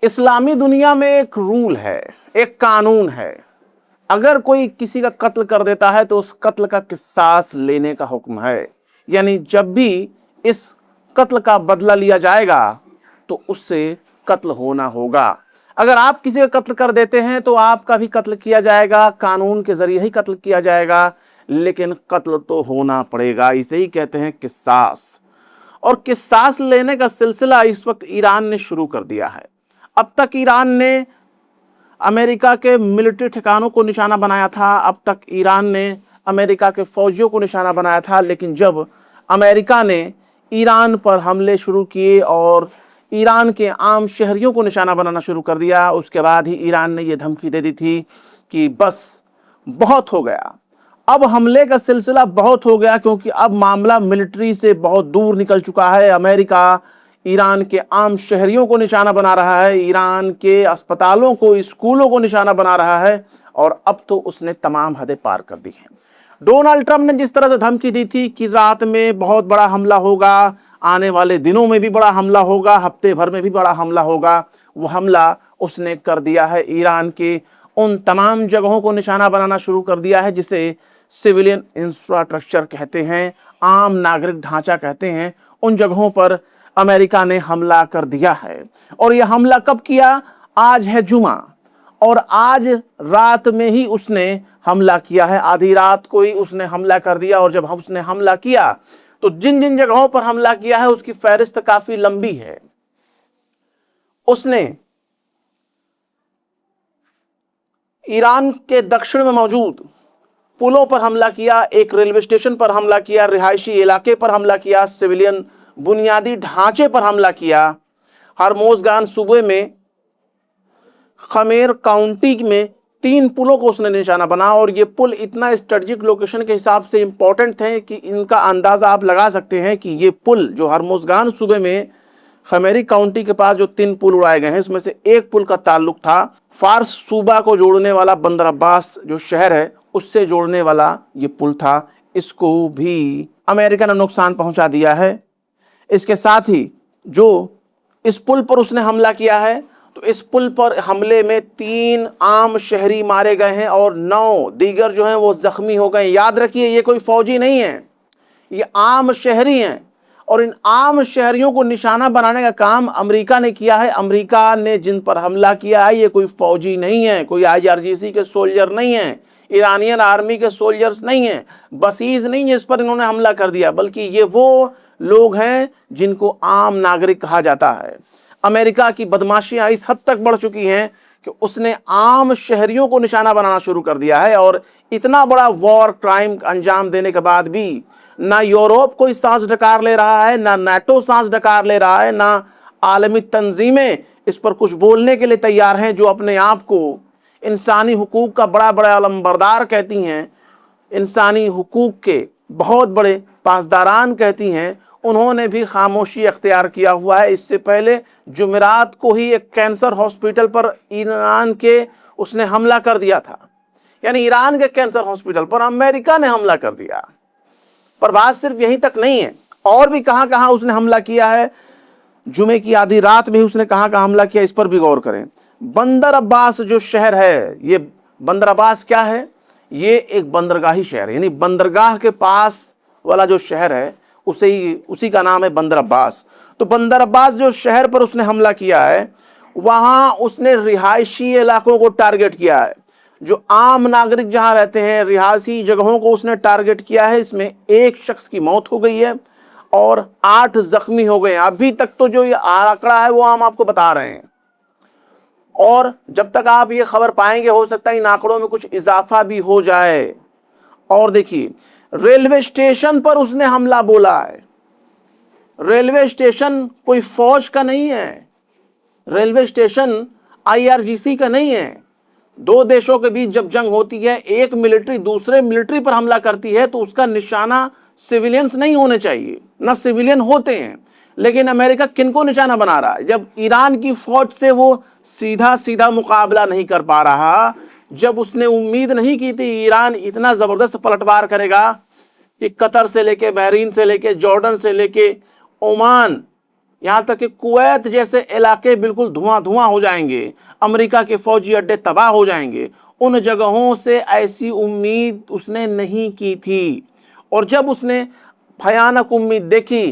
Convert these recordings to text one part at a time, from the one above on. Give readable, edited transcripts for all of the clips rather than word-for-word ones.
इस्लामी दुनिया में एक रूल है, एक कानून है। अगर कोई किसी का कत्ल कर देता है तो उस कत्ल का किसास लेने का हुक्म है। यानी जब भी इस कत्ल का बदला लिया जाएगा तो उससे कत्ल होना होगा। अगर आप किसी का कत्ल कर देते हैं तो आपका भी कत्ल किया जाएगा, कानून के जरिए ही कत्ल किया जाएगा, लेकिन कत्ल तो होना पड़ेगा। इसे ही कहते हैं किसास। और किसास लेने का सिलसिला इस वक्त ईरान ने शुरू कर दिया है। अब तक ईरान ने अमेरिका के मिलिट्री ठिकानों को निशाना बनाया था, अब तक ईरान ने अमेरिका के फौजियों को निशाना बनाया था, लेकिन जब अमेरिका ने ईरान पर हमले शुरू किए और ईरान के आम शहरियों को निशाना बनाना शुरू कर दिया, उसके बाद ही ईरान ने यह धमकी दे दी थी कि बस बहुत हो गया, अब हमले का सिलसिला बहुत हो गया, क्योंकि अब मामला मिलिट्री से बहुत दूर निकल चुका है। अमेरिका ईरान के आम शहरियों को निशाना बना रहा है, ईरान के अस्पतालों को, स्कूलों को निशाना बना रहा है, और अब तो उसने तमाम हदें पार कर दी हैं। डोनाल्ड ट्रंप ने जिस तरह से धमकी दी थी कि रात में बहुत बड़ा हमला होगा, आने वाले दिनों में भी बड़ा हमला होगा, हफ्ते भर में भी बड़ा हमला होगा, वो हमला उसने कर दिया है। ईरान के उन तमाम जगहों को निशाना बनाना शुरू कर दिया है जिसे सिविलियन इंफ्रास्ट्रक्चर कहते हैं, आम नागरिक ढांचा कहते हैं। उन जगहों पर अमेरिका ने हमला कर दिया है। और यह हमला कब किया? आज है जुमा, और आज रात में ही उसने हमला किया है, आधी रात को ही उसने हमला कर दिया। और जब उसने हमला किया तो जिन जिन जगहों पर हमला किया है उसकी फहरिस्त काफी लंबी है। उसने ईरान के दक्षिण में मौजूद पुलों पर हमला किया, एक रेलवे स्टेशन पर हमला किया, रिहायशी इलाके पर हमला किया, सिविलियन बुनियादी ढांचे पर हमला किया। हरमोजगान सूबे में खमेर काउंटी में 3 पुलों को उसने निशाना बना, और ये पुल इतना स्ट्रेटेजिक लोकेशन के हिसाब से इंपॉर्टेंट थे कि इनका अंदाजा आप लगा सकते हैं कि ये पुल जो हरमोजगान सूबे में खमेरी काउंटी के पास जो 3 पुल उड़ाए गए हैं, इसमें से एक पुल का ताल्लुक था फारस सूबा को जोड़ने वाला बंदर अब्बास जो शहर है उससे जोड़ने वाला ये पुल था। इसको भी अमेरिका ने नुकसान पहुंचा दिया है। इसके साथ ही जो इस पुल पर उसने हमला किया है, तो इस पुल पर हमले में 3 आम शहरी मारे गए हैं और 9 दीगर जो हैं वो जख्मी हो गए। याद रखिए, ये कोई फौजी नहीं है, ये आम शहरी हैं, और इन आम शहरियों को निशाना बनाने का काम अमेरिका ने किया है। अमेरिका ने जिन पर हमला किया है ये कोई फौजी नहीं है, कोई IRGC के सोल्जर नहीं है, ईरानियन आर्मी के सोल्जर्स नहीं हैं, बसीज नहीं है इस पर इन्होंने हमला कर दिया, बल्कि ये वो लोग हैं जिनको आम नागरिक कहा जाता है। अमेरिका की बदमाशियां इस हद तक बढ़ चुकी हैं कि उसने आम शहरियों को निशाना बनाना शुरू कर दिया है। और इतना बड़ा वॉर क्राइम अंजाम देने के बाद भी ना यूरोप कोई सांस डकार ले रहा है, ना नाटो सांस डकार ले रहा है, ना आलमी तंजीमें इस पर कुछ बोलने के लिए तैयार हैं, जो अपने आप को इंसानी हुकूक का बड़ा बड़ा अलमबरदार कहती हैं, इंसानी हुकूक के बहुत बड़े पासदारान कहती हैं। उन्होंने भी खामोशी अख्तियार किया हुआ है। इससे पहले जुमेरात को ही एक कैंसर हॉस्पिटल पर ईरान के उसने हमला कर दिया था, यानी ईरान के कैंसर हॉस्पिटल पर अमेरिका ने हमला कर दिया। पर बात सिर्फ यहीं तक नहीं है, और भी कहां कहां उसने हमला किया है। जुमे की आधी रात में ही उसने कहां कहां हमला किया, इस पर भी गौर करें। बंदर अब्बास जो शहर है, ये बंदर अब्बास क्या है? ये एक बंदरगाही शहर है, यानी बंदरगाह के पास वाला जो शहर है उसी का नाम है बंदर अब्बास। तो बंदर अब्बास जो शहर पर उसने हमला किया है, वहां उसने रिहायशी इलाकों को टारगेट किया है, जो आम नागरिक जहां रहते हैं, रिहायशी जगहों को उसने टारगेट किया है। इसमें 1 शख्स की मौत हो गई है और 8 जख्मी हो गए हैं। अभी तक तो जो ये आंकड़ा है वो हम आपको बता रहे हैं, और जब तक आप ये खबर पाएंगे हो सकता है इन आंकड़ों में कुछ इजाफा भी हो जाए। और देखिए, रेलवे स्टेशन पर उसने हमला बोला है। रेलवे स्टेशन कोई फौज का नहीं है, रेलवे स्टेशन IRGC का नहीं है। 2 देशों के बीच जब जंग होती है, एक मिलिट्री दूसरे मिलिट्री पर हमला करती है, तो उसका निशाना सिविलियंस नहीं होने चाहिए, ना सिविलियन होते हैं। लेकिन अमेरिका किनको निशाना बना रहा है? जब ईरान की फौज से वो सीधा सीधा मुकाबला नहीं कर पा रहा, जब उसने उम्मीद नहीं की थी ईरान इतना जबरदस्त पलटवार करेगा कि कतर से लेके, बहरीन से लेके, जॉर्डन से लेके ओमान, यहाँ तक कि कुवैत जैसे इलाके बिल्कुल धुआं धुआं हो जाएंगे, अमेरिका के फौजी अड्डे तबाह हो जाएंगे, उन जगहों से ऐसी उम्मीद उसने नहीं की थी। और जब उसने भयानक उम्मीद देखी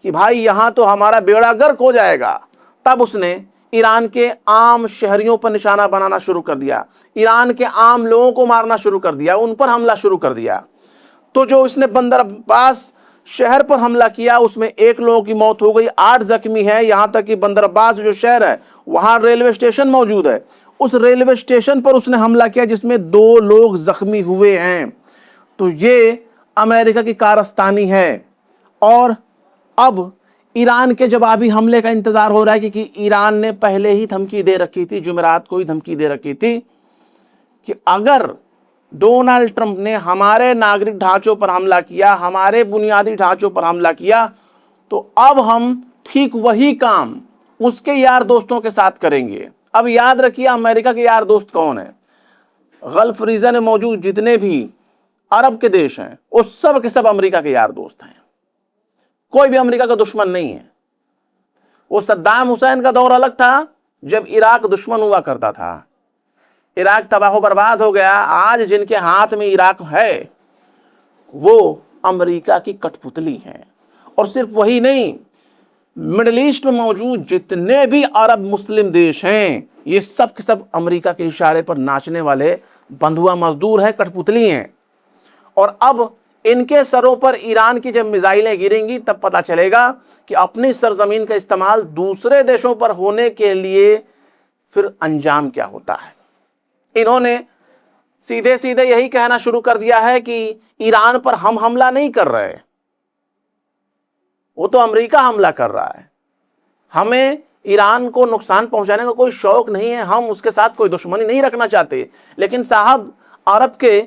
कि भाई यहाँ तो हमारा बेड़ा गर्क हो जाएगा, तब उसने ईरान के आम शहरियों पर निशाना बनाना शुरू कर दिया, ईरान के आम लोगों को मारना शुरू कर दिया, उन पर हमला शुरू कर दिया। तो जो इसने बंदर अब्बास शहर पर हमला किया उसमें 1 लोगों की मौत हो गई, 8 जख्मी है। यहां तक कि बंदर अब्बास जो शहर है वहां रेलवे स्टेशन मौजूद है, उस रेलवे स्टेशन पर उसने हमला किया जिसमें 2 लोग जख्मी हुए हैं। तो ये अमेरिका की कारस्तानी है। और अब ईरान के जवाबी हमले का इंतजार हो रहा है, क्योंकि ईरान ने पहले ही धमकी दे रखी थी, जुमेरात को ही धमकी दे रखी थी कि अगर डोनाल्ड ट्रंप ने हमारे नागरिक ढांचों पर हमला किया, हमारे बुनियादी ढांचों पर हमला किया, तो अब हम ठीक वही काम उसके यार दोस्तों के साथ करेंगे। अब याद रखिए अमेरिका के यार दोस्त कौन है। गल्फ रीजन में मौजूद जितने भी अरब के देश हैं वो सब के सब अमेरिका के यार दोस्त हैं, कोई भी अमेरिका का दुश्मन नहीं है। वो सद्दाम हुसैन का दौर अलग था जब इराक दुश्मन हुआ करता था, इराक तबाह बर्बाद हो गया। आज जिनके हाथ में इराक है वो अमेरिका की कठपुतली है। और सिर्फ वही नहीं, मिडिल ईस्ट में मौजूद जितने भी अरब मुस्लिम देश हैं ये सब के सब अमेरिका के इशारे पर नाचने वाले बंधुआ मजदूर हैं, कठपुतली हैं। और अब इनके सरों पर ईरान की जब मिसाइलें गिरेंगी तब पता चलेगा कि अपनी सरजमीन का इस्तेमाल दूसरे देशों पर होने के लिए फिर अंजाम क्या होता है। इन्होंने सीधे सीधे यही कहना शुरू कर दिया है कि ईरान पर हम हमला नहीं कर रहे, वो तो अमेरिका हमला कर रहा है, हमें ईरान को नुकसान पहुंचाने का कोई शौक नहीं है, हम उसके साथ कोई दुश्मनी नहीं रखना चाहते। लेकिन साहब अरब के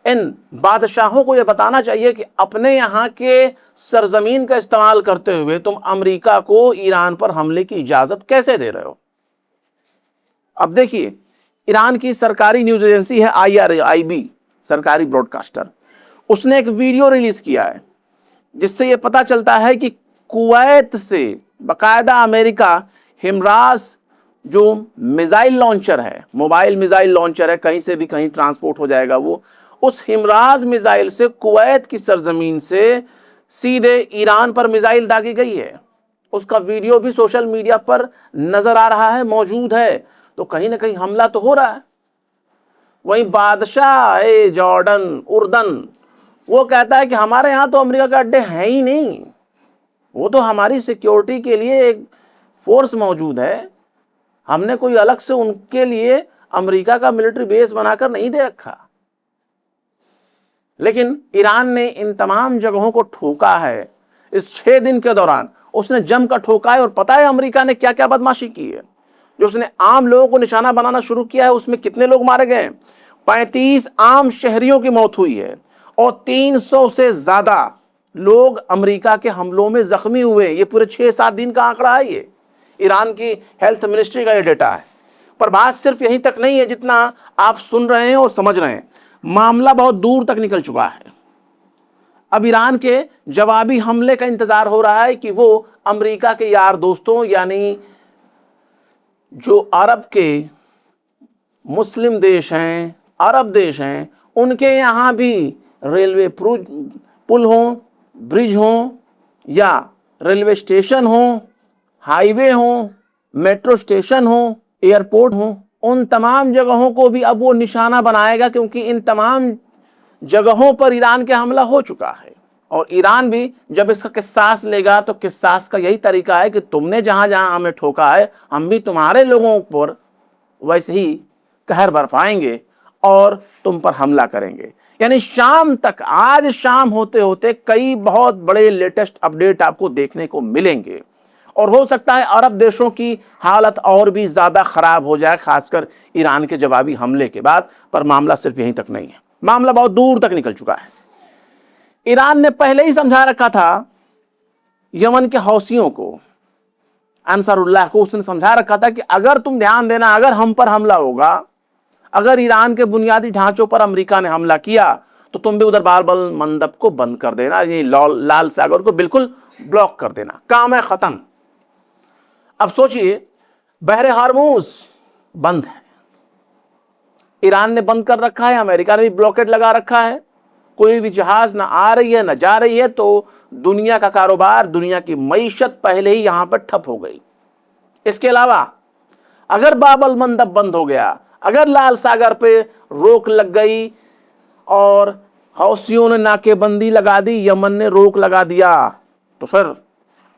इन बादशाहों को यह बताना चाहिए कि अपने यहाँ के सरजमीन का इस्तेमाल करते हुए तुम अमेरिका को ईरान पर हमले की इजाजत कैसे दे रहे हो। अब देखिए ईरान की सरकारी न्यूज एजेंसी है IRIB, सरकारी ब्रॉडकास्टर, उसने एक वीडियो रिलीज किया है जिससे यह पता चलता है कि कुवैत से बाकायदा अमेरिका हिमराज जो मिसाइल लॉन्चर है, मोबाइल मिसाइल लॉन्चर है, कहीं से भी कहीं ट्रांसपोर्ट हो जाएगा वो, उस हिमराज मिसाइल से कुवैत की सरजमीन से सीधे ईरान पर मिसाइल दागी गई है। उसका वीडियो भी सोशल मीडिया पर नजर आ रहा है, मौजूद है। तो कहीं ना कहीं हमला तो हो रहा है। वहीं बादशाह जॉर्डन उर्दन वो कहता है कि हमारे यहाँ तो अमेरिका के अड्डे हैं ही नहीं, वो तो हमारी सिक्योरिटी के लिए एक फोर्स मौजूद है, हमने कोई अलग से उनके लिए अमेरिका का मिलिट्री बेस बनाकर नहीं दे रखा। लेकिन ईरान ने इन तमाम जगहों को ठोका है। इस 6 दिन के दौरान उसने जमकर ठोका है। और पता है अमेरिका ने क्या क्या बदमाशी की है। जो उसने आम लोगों को निशाना बनाना शुरू किया है उसमें कितने लोग मारे गए? 35 आम शहरियों की मौत हुई है और 300 से ज्यादा लोग अमेरिका के हमलों में जख्मी हुए। ये पूरे 6-7 दिन का आंकड़ा है। ये ईरान की हेल्थ मिनिस्ट्री का ये डेटा है। पर बात सिर्फ यहीं तक नहीं है जितना आप सुन रहे हैं और समझ रहे हैं, मामला बहुत दूर तक निकल चुका है। अब ईरान के जवाबी हमले का इंतजार हो रहा है कि वो अमेरिका के यार दोस्तों यानी जो अरब के मुस्लिम देश हैं, अरब देश हैं, उनके यहाँ भी रेलवे पुल हो, ब्रिज हो या रेलवे स्टेशन हो, हाईवे हो, मेट्रो स्टेशन हो, एयरपोर्ट हो, उन तमाम जगहों को भी अब वो निशाना बनाएगा, क्योंकि इन तमाम जगहों पर ईरान के हमला हो चुका है। और ईरान भी जब इसका किसास लेगा तो किसास का यही तरीका है कि तुमने जहां जहां हमें ठोका है हम भी तुम्हारे लोगों पर वैसे ही कहर बरपाएंगे और तुम पर हमला करेंगे। यानी शाम तक, आज शाम होते होते कई बहुत बड़े लेटेस्ट अपडेट आपको देखने को मिलेंगे। और हो सकता है अरब देशों की हालत और भी ज्यादा खराब हो जाए, खासकर ईरान के जवाबी हमले के बाद। पर मामला सिर्फ यहीं तक नहीं है, मामला बहुत दूर तक निकल चुका है। ईरान ने पहले ही समझा रखा था यमन के हौसियों को, अंसारुल्लाह को, उसने समझा रखा था कि अगर तुम ध्यान देना, अगर हम पर हमला होगा, अगर ईरान के बुनियादी ढांचों पर अमेरिका ने हमला किया तो तुम भी उधर बाब अल मंदब को बंद कर देना, ये लाल सागर को बिल्कुल ब्लॉक कर देना, काम है खत्म। अब सोचिए, बहरे हार्मूज बंद है, ईरान ने बंद कर रखा है, अमेरिका ने भी ब्लॉकेट लगा रखा है, कोई भी जहाज ना आ रही है ना जा रही है, तो दुनिया का कारोबार, दुनिया की मईशत पहले ही यहां पर ठप हो गई। इसके अलावा अगर बाब अल मंदब बंद हो गया, अगर लाल सागर पे रोक लग गई और हौसियों ने नाकेबंदी लगा दी, यमन ने रोक लगा दिया, तो फिर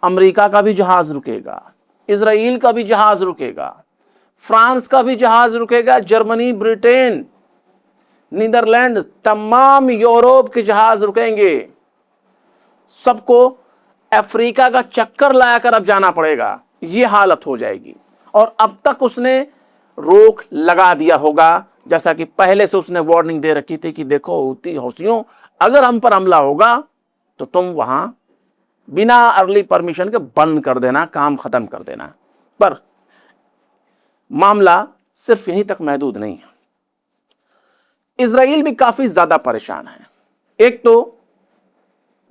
अमेरिका का भी जहाज रुकेगा, इजराइल का भी जहाज रुकेगा, फ्रांस का भी जहाज रुकेगा, जर्मनी, ब्रिटेन, नीदरलैंड, तमाम यूरोप के जहाज रुकेंगे। सबको अफ्रीका का चक्कर लाकर अब जाना पड़ेगा, यह हालत हो जाएगी। और अब तक उसने रोक लगा दिया होगा, जैसा कि पहले से उसने वार्निंग दे रखी थी कि देखो हुती हौसियों, अगर हम पर हमला होगा तो तुम वहां बिना अर्ली परमिशन के बंद कर देना, काम खत्म कर देना। पर मामला सिर्फ यहीं तक महदूद नहीं है, इजराइल भी काफी ज्यादा परेशान है। एक तो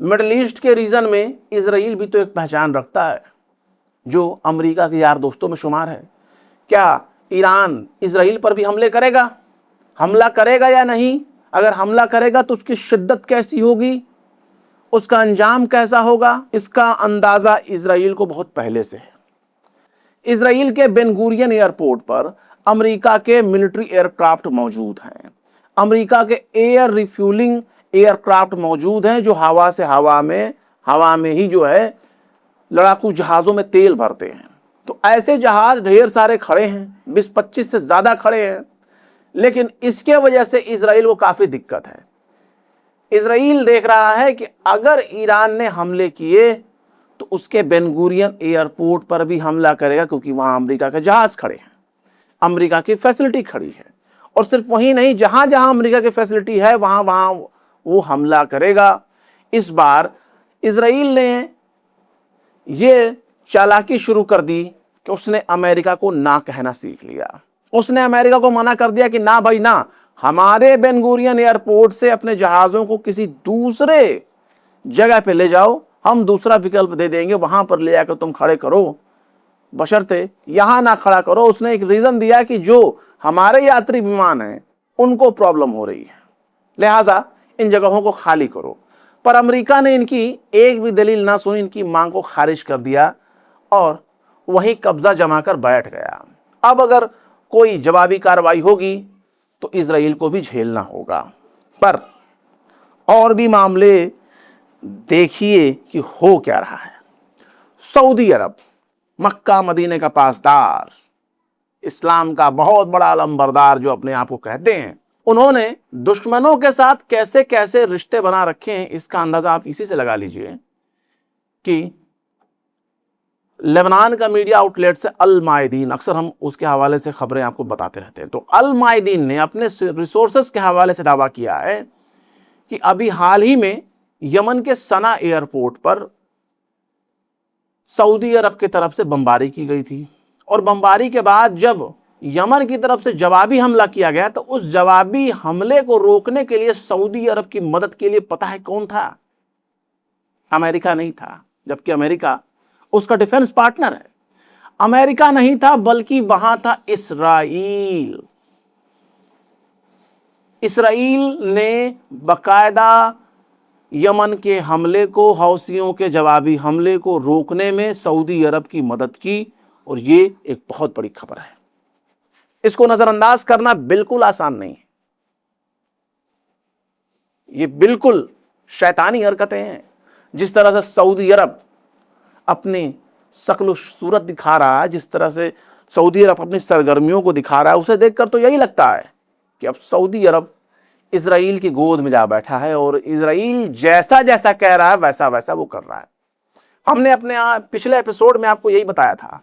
मिडिल ईस्ट के रीजन में इजराइल भी तो एक पहचान रखता है, जो अमेरिका के यार दोस्तों में शुमार है। क्या ईरान इजराइल पर भी हमला करेगा या नहीं? अगर हमला करेगा तो उसकी शिद्दत कैसी होगी, उसका अंजाम कैसा होगा, इसका अंदाजा इजराइल को बहुत पहले से है। इजराइल के बेन गुरियन एयरपोर्ट पर अमेरिका के मिलिट्री एयरक्राफ्ट मौजूद हैं, अमेरिका के एयर रिफ्यूलिंग एयरक्राफ्ट मौजूद हैं, जो हवा में ही जो है लड़ाकू जहाजों में तेल भरते हैं। तो ऐसे जहाज ढेर सारे खड़े हैं, 20-25 से ज्यादा खड़े हैं। लेकिन इसके वजह से इजराइल को काफी दिक्कत है। इजराइल देख रहा है कि अगर ईरान ने हमले किए तो उसके बेन गुरियन एयरपोर्ट पर भी हमला करेगा, क्योंकि वहां अमेरिका के जहाज खड़े हैं, अमेरिका की फैसिलिटी खड़ी है। और सिर्फ वही नहीं, जहां जहां अमेरिका की फैसिलिटी है वहां वहां वो हमला करेगा। इस बार इजराइल ने ये चालाकी शुरू कर दी कि उसने अमेरिका को ना कहना सीख लिया। उसने अमेरिका को मना कर दिया कि ना भाई ना, हमारे बेन गुरियन एयरपोर्ट से अपने जहाजों को किसी दूसरे जगह पे ले जाओ, हम दूसरा विकल्प दे देंगे, वहां पर ले जाकर तुम खड़े करो, बशर्ते यहां ना खड़ा करो। उसने एक रीजन दिया कि जो हमारे यात्री विमान हैं उनको प्रॉब्लम हो रही है, लिहाजा इन जगहों को खाली करो। पर अमेरिका ने इनकी एक भी दलील ना सुनी, इनकी मांग को खारिज कर दिया और वहीं कब्जा जमाकर बैठ गया। अब अगर कोई जवाबी कार्रवाई होगी तो इजराइल को भी झेलना होगा। पर और भी मामले देखिए कि हो क्या रहा है। सऊदी अरब, मक्का मदीने का पासदार, इस्लाम का बहुत बड़ा अलंबरदार जो अपने आप को कहते हैं, उन्होंने दुश्मनों के साथ कैसे कैसे रिश्ते बना रखे हैं, इसका अंदाजा आप इसी से लगा लीजिए कि लेबनान का मीडिया आउटलेट से अल मायदीन, अक्सर हम उसके हवाले से खबरें आपको बताते रहते हैं, तो अल मायदीन ने अपने रिसोर्सेस के हवाले से दावा किया है कि अभी हाल ही में यमन के सना एयरपोर्ट पर सऊदी अरब की तरफ से बमबारी की गई थी, और बमबारी के बाद जब यमन की तरफ से जवाबी हमला किया गया तो उस जवाबी हमले को रोकने के लिए सऊदी अरब की मदद के लिए पता है कौन था? अमेरिका नहीं था, जबकि अमेरिका उसका डिफेंस पार्टनर है। अमेरिका नहीं था, बल्कि वहां था इसराइल। इसराइल ने बकायदा यमन के हमले को, हौसियों के जवाबी हमले को रोकने में सऊदी अरब की मदद की, और ये एक बहुत बड़ी खबर है। इसको नजरअंदाज करना बिल्कुल आसान नहीं है। ये बिल्कुल शैतानी हरकतें हैं। जिस तरह से सऊदी अरब अपनी शक्ल सूरत दिखा रहा है, जिस तरह से सऊदी अरब अपनी सरगर्मियों को दिखा रहा है, उसे देखकर तो यही लगता है कि अब सऊदी अरब इजराइल की गोद में जा बैठा है और इजराइल जैसा जैसा कह रहा है वैसा वैसा वो कर रहा है। हमने अपने पिछले एपिसोड में आपको यही बताया था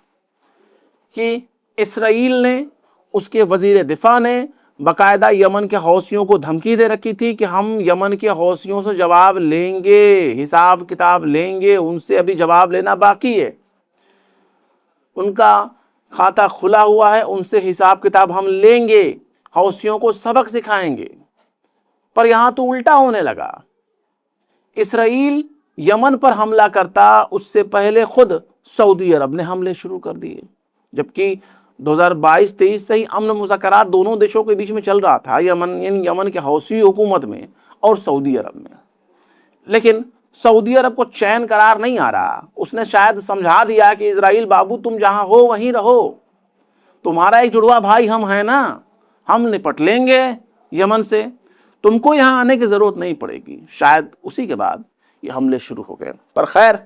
कि इसराइल ने, उसके वजीर दिफा ने बकायदा यमन के हौसियों को धमकी दे रखी थी कि हम यमन के हौसियों से जवाब लेंगे, हिसाब किताब लेंगे, उनसे अभी जवाब लेना बाकी है, उनका खाता खुला हुआ है, उनसे हिसाब किताब हम लेंगे, हौसियों को सबक सिखाएंगे। पर यहां तो उल्टा होने लगा। इसराइल यमन पर हमला करता उससे पहले खुद सऊदी अरब ने हमले शुरू कर दिए, जबकि 2022-23 से ही अमन मुज़ाकरात दोनों देशों के बीच में चल रहा था, यमन के हौसी हुकूमत में और सऊदी अरब में। लेकिन सऊदी अरब को चैन करार नहीं आ रहा। उसने शायद समझा दिया कि इजराइल बाबू तुम जहां हो वहीं रहो, तुम्हारा एक जुड़वा भाई हम हैं ना, हम निपट लेंगे यमन से, तुमको यहां आने की जरूरत नहीं पड़ेगी। शायद उसी के बाद ये हमले शुरू हो गए। पर खैर,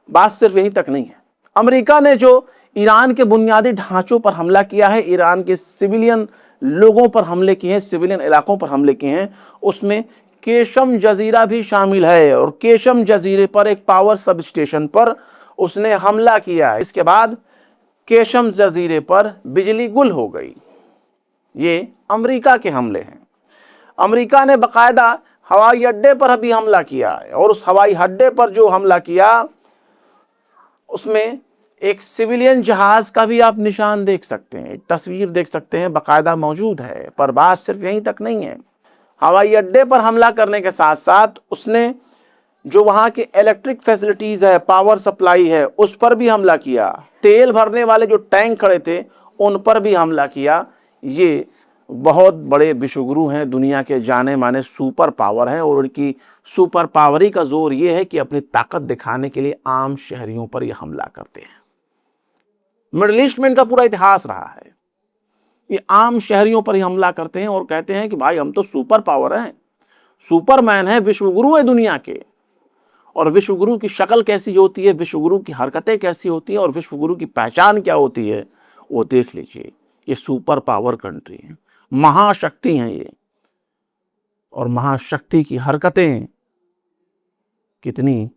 बात सिर्फ यहीं तक नहीं है। अमेरिका ने जो ईरान के बुनियादी ढांचों पर हमला किया है, ईरान के सिविलियन लोगों पर हमले किए हैं, सिविलियन इलाकों पर हमले किए हैं, उसमें केशम जजीरा भी शामिल है। और केशम जजीरे पर एक पावर सब स्टेशन पर उसने हमला किया। इसके बाद केशम जजीरे पर बिजली गुल हो गई। ये अमेरिका के हमले हैं। अमेरिका ने बाकायदा हवाई अड्डे पर भी हमला किया है, और उस हवाई अड्डे पर जो हमला किया उसमें एक सिविलियन जहाज का भी आप निशान देख सकते हैं, तस्वीर देख सकते हैं, बाकायदा मौजूद है। पर बात सिर्फ यहीं तक नहीं है। हवाई अड्डे पर हमला करने के साथ साथ उसने जो वहां के इलेक्ट्रिक फैसिलिटीज है, पावर सप्लाई है, उस पर भी हमला किया। तेल भरने वाले जो टैंक खड़े थे उन पर भी हमला किया। ये बहुत बड़े विश्वगुरु हैं, दुनिया के जाने माने सुपर पावर हैं, और उनकी सुपर पावरी का जोर ये है कि अपनी ताकत दिखाने के लिए आम शहरियों पर ये हमला करते हैं। मिडिल ईस्ट में इनका पूरा इतिहास रहा है। ये आम शहरियों पर ही हमला करते हैं और कहते हैं कि भाई हम तो सुपर पावर हैं, सुपरमैन है, विश्वगुरु है दुनिया के। और विश्वगुरु की शक्ल कैसी होती है, विश्वगुरु की हरकतें कैसी होती हैं, और विश्वगुरु की पहचान क्या होती है, वो देख लीजिए। ये सुपर पावर कंट्री है, महाशक्ति हैं ये। और महाशक्ति की हरकतें कितनी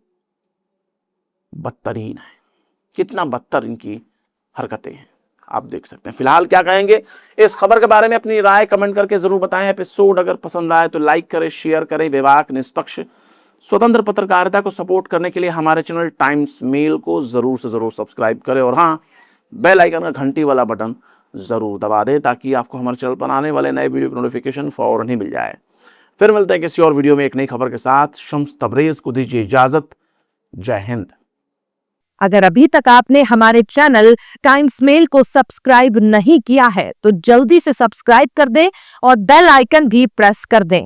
बदतरीन है, कितना बदतर इनकी हरकतें हैं, आप देख सकते हैं। फिलहाल क्या कहेंगे इस खबर के बारे में, अपनी राय कमेंट करके जरूर बताएं। एपिसोड अगर पसंद आए तो लाइक करें, शेयर करें। विवेक, निष्पक्ष, स्वतंत्र पत्रकारिता को सपोर्ट करने के लिए हमारे चैनल टाइम्स मेल को जरूर से जरूर सब्सक्राइब करें, और हाँ, बेल आइकन का घंटी वाला बटन जरूर दबा दें ताकि आपको हमारे चैनल पर आने वाले नए वीडियो की नोटिफिकेशन फौरन ही मिल जाए। फिर मिलते हैं किसी और वीडियो में एक नई खबर के साथ। शम्स तबरेज को दीजिए इजाजत। जय हिंद। अगर अभी तक आपने हमारे चैनल टाइम्स मेल को सब्सक्राइब नहीं किया है तो जल्दी से सब्सक्राइब कर दें और बेल आइकन भी प्रेस कर दें।